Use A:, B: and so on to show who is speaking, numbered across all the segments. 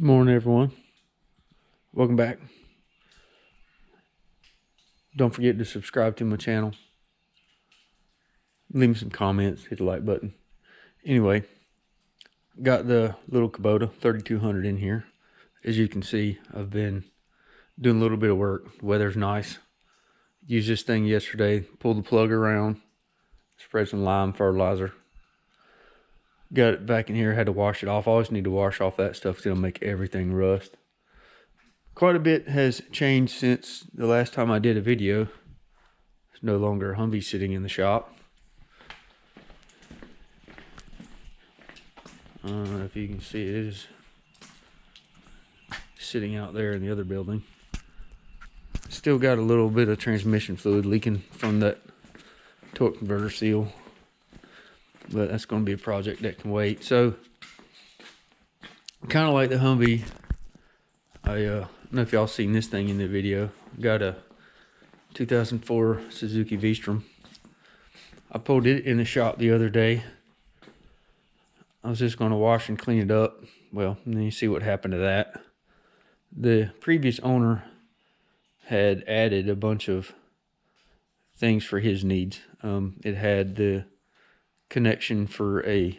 A: Morning, everyone. Welcome back. Don't forget to subscribe to my channel. Leave me some comments. Hit the like button. Anyway, got the little Kubota 3200 in here. As you can see, I've been doing a little bit of work. The weather's nice. Used this thing yesterday. Pulled the plug around. Spread some lime fertilizer. Got it back in here. Had to wash it off. Always need to wash off that stuff. It's going to make everything rust. Quite a bit has changed since the last time I did a video. There's no longer a Humvee sitting in the shop. I don't know if you can see it. It is sitting out there in the other building. Still got a little bit of transmission fluid leaking from that torque converter seal, but that's going to be a project that can wait. So, kind of like the Humvee, I don't know if y'all seen this thing in the video. Got a 2004 Suzuki V-Strom. I pulled it in the shop the other day. I was just going to wash and clean it up. Well, and then you see what happened to that. The previous owner had added a bunch of things for his needs. It had the connection for a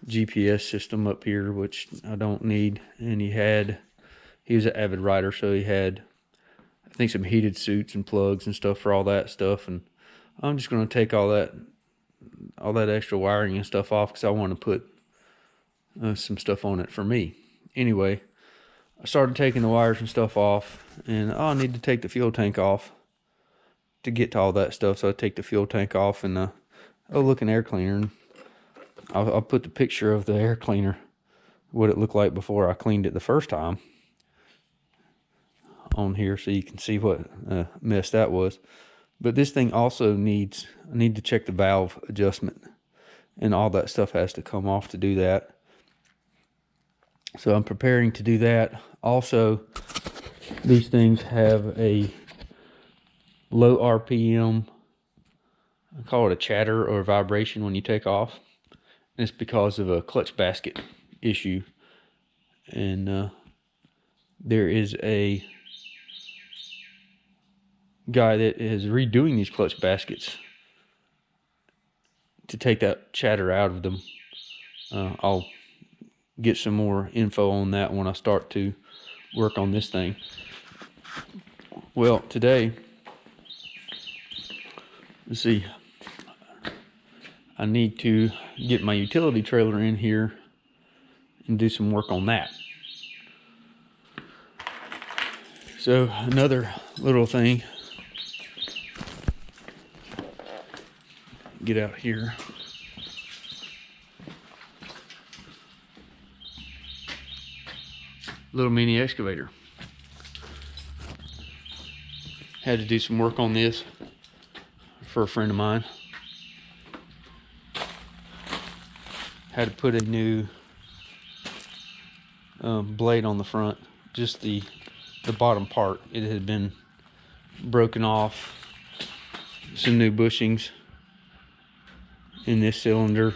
A: GPS system up here, which I don't need. And he was an avid rider, so he had, I think, some heated suits and plugs and stuff for all that stuff. And I'm just going to take all that extra wiring and stuff off because I want to put some stuff on it for me. Anyway, I started taking the wires and stuff off, and I need to take the fuel tank off to get to all that stuff. So I take the fuel tank off and look, an air cleaner. And I'll put the picture of the air cleaner, what it looked like before I cleaned it the first time, on here so you can see what mess that was. But this thing also I need to check the valve adjustment, and all that stuff has to come off to do that. So I'm preparing to do that. Also, these things have a low RPM, I call it a chatter or vibration when you take off. And it's because of a clutch basket issue. And there is a guy that is redoing these clutch baskets to take that chatter out of them. I'll get some more info on that when I start to work on this thing. Well, today, let's see, I need to get my utility trailer in here and do some work on that. So another little thing, get out here. Little mini excavator. Had to do some work on this for a friend of mine. Had to put a new blade on the front, just the bottom part. It had been broken off. Some new bushings in this cylinder.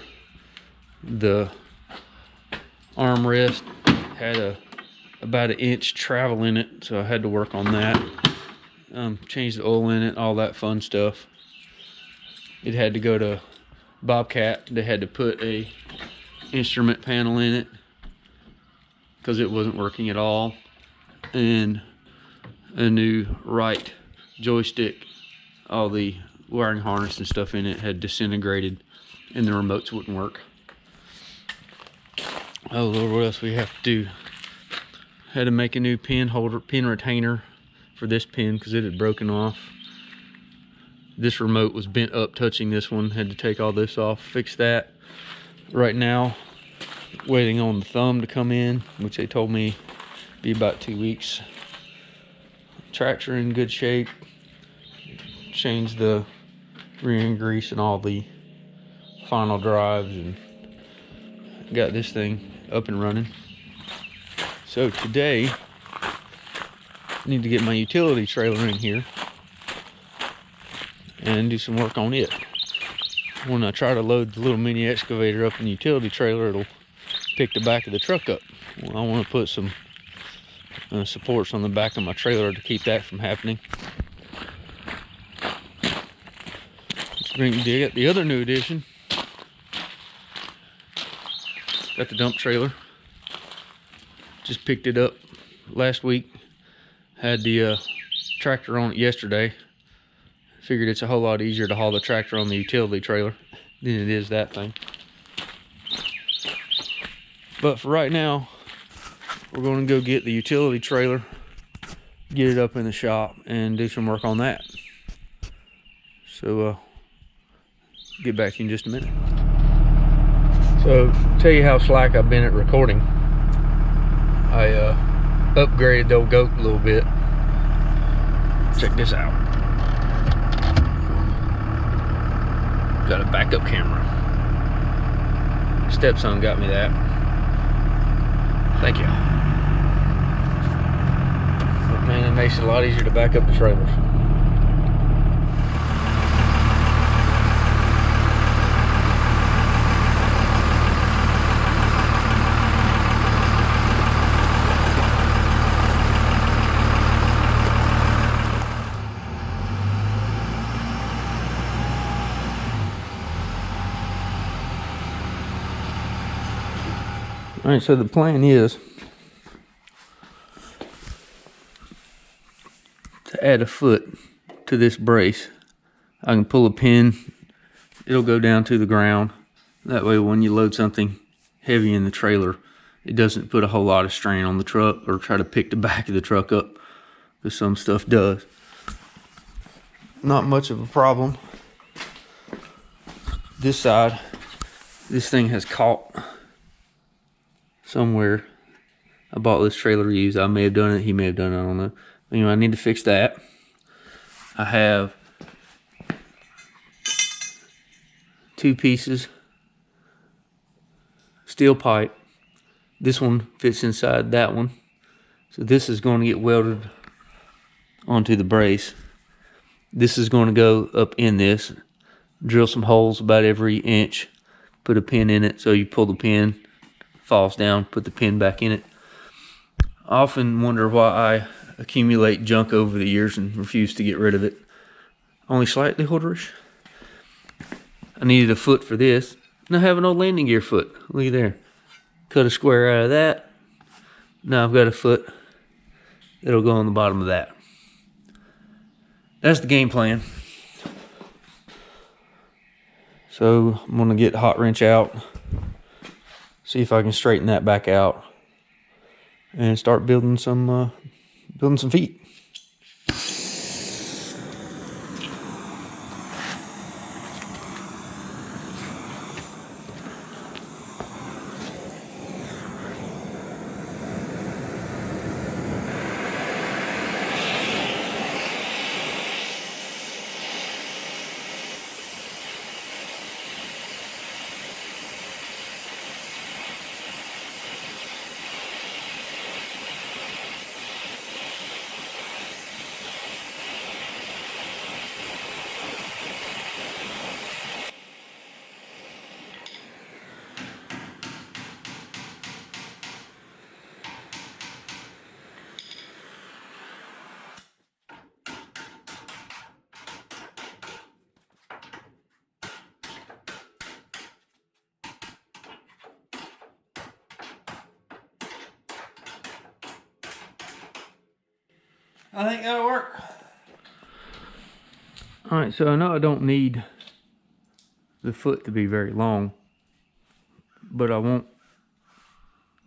A: The armrest had about an inch travel in it, so I had to work on that. Change the oil in it, all that fun stuff. It had to go to Bobcat. They had to put a instrument panel in it because it wasn't working at all, and a new right joystick. All the wiring harness and stuff in it had disintegrated, and the remotes wouldn't work. Oh Lord, what else we have to do? Had to make a new pin holder, pin retainer for this pin because it had broken off. This remote was bent up touching this one. Had to take all this off, fix that. Right now, waiting on the thumb to come in, which they told me be about 2 weeks. Tractor in good shape. Changed the rear end grease and all the final drives, and got this thing up and running. So today, I need to get my utility trailer in here and do some work on it. When I try to load the little mini excavator up in the utility trailer, it'll pick the back of the truck up. Well, I want to put some supports on the back of my trailer to keep that from happening. The other new addition. Got the dump trailer. Just picked it up last week. Had the tractor on it yesterday. Figured it's a whole lot easier to haul the tractor on the utility trailer than it is that thing. But for right now, we're going to go get the utility trailer, get it up in the shop, and do some work on that. So, get back to you in just a minute. So, tell you how slack I've been at recording. I upgraded the old goat a little bit. Check this out. Got a backup camera. Stepson got me that. Thank you. But man, it makes it a lot easier to back up the trailers. All right, so the plan is to add a foot to this brace. I can pull a pin, it'll go down to the ground. That way when you load something heavy in the trailer, it doesn't put a whole lot of strain on the truck or try to pick the back of the truck up, because some stuff does. Not much of a problem. This side, this thing has caught somewhere. I bought this trailer used. I may have done it, he may have done it, I don't know. Anyway, I need to fix that. I have 2 pieces steel pipe. This one fits inside that one. So this is going to get welded onto the brace. This is going to go up in this. Drill some holes about every inch. Put a pin in it, so you pull the pin, falls down, put the pin back in it. I often wonder why I accumulate junk over the years and refuse to get rid of it. Only slightly hoarderish. I needed a foot for this, and I have an old landing gear foot. Look at there. Cut a square out of that. Now I've got a foot that'll go on the bottom of that. That's the game plan. So I'm gonna get the hot wrench out, see if I can straighten that back out, and start building some feet. I think that'll work. All right, so I know I don't need the foot to be very long, but I want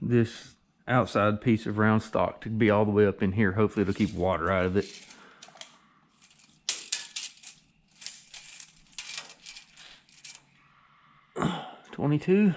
A: this outside piece of round stock to be all the way up in here. Hopefully it'll keep water out of it. $22.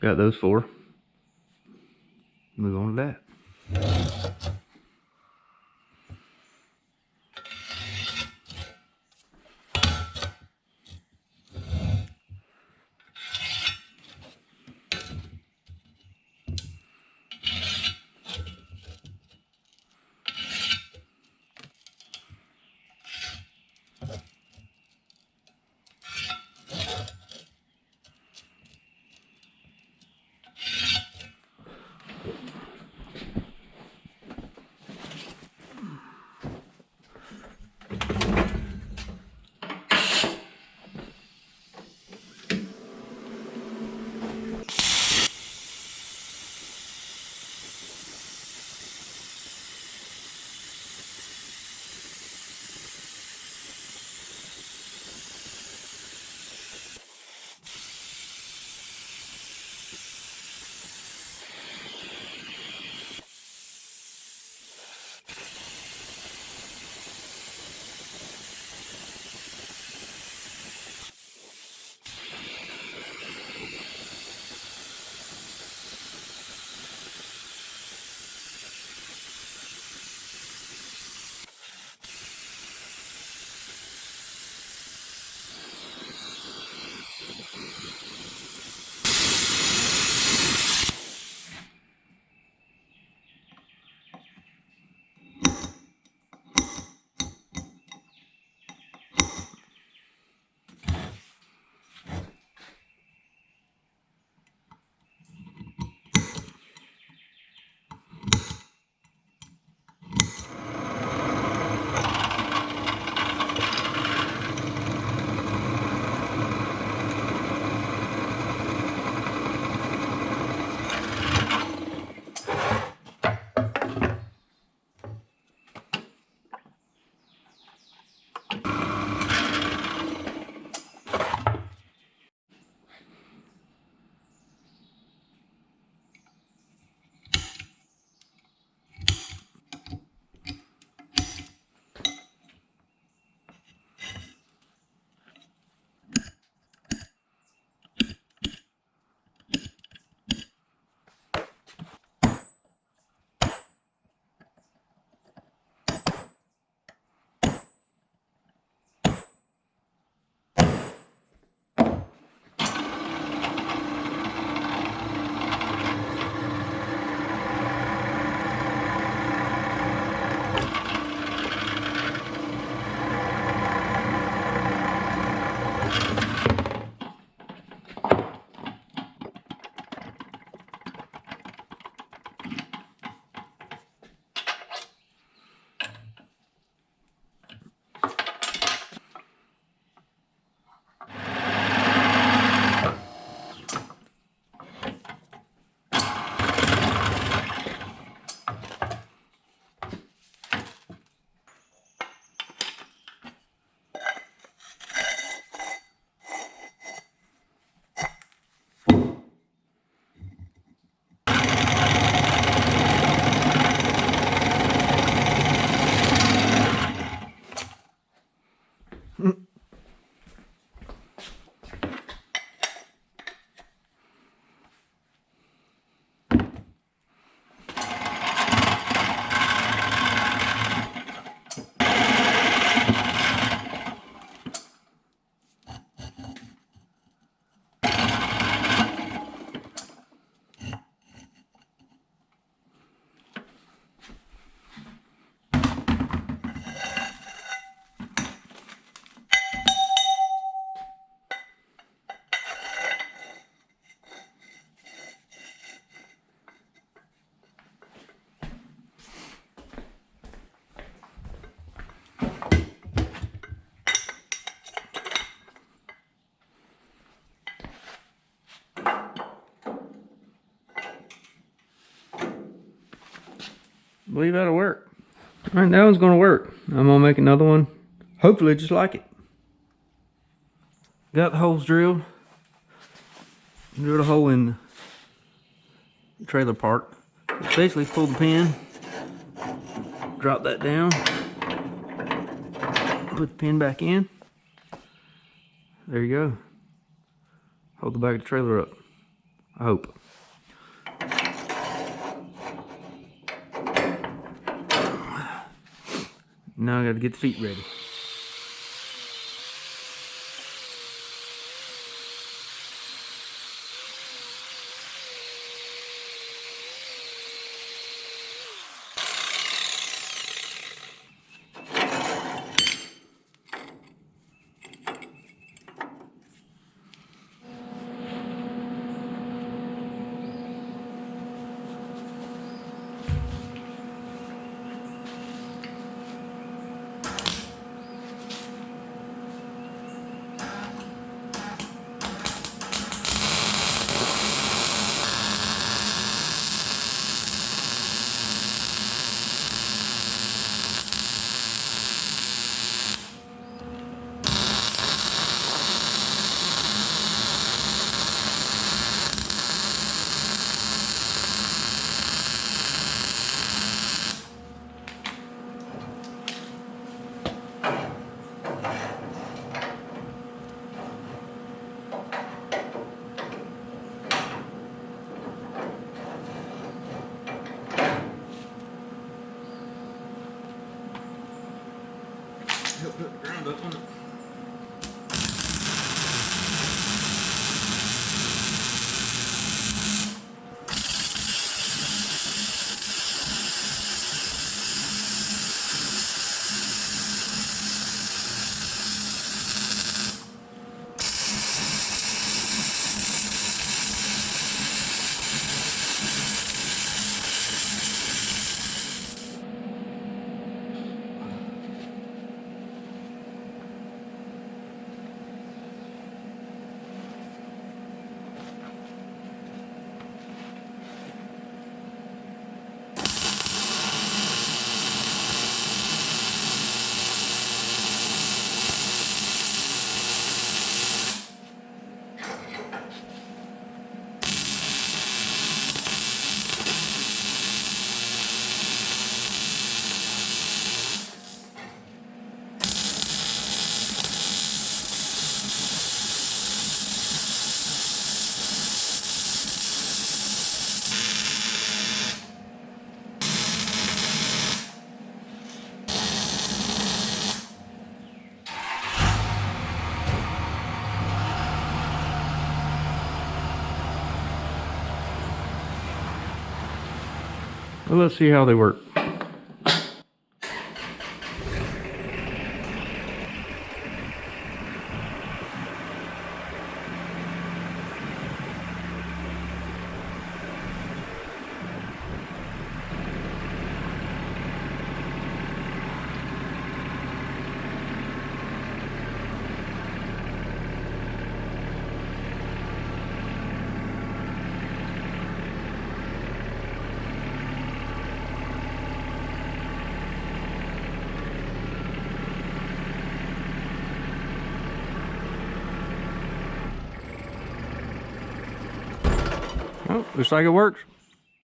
A: Got those 4. Move on to that. I believe that'll work. All right, that one's gonna work. I'm gonna make another one, hopefully just like it. Got the holes drilled. Drilled a hole in the trailer park. Basically pull the pin, drop that down, put the pin back in. There you go. Hold the back of the trailer up, I hope. Now I gotta get the feet ready. Help put the ground up on it. Well, let's see how they work. Oh, looks like it works.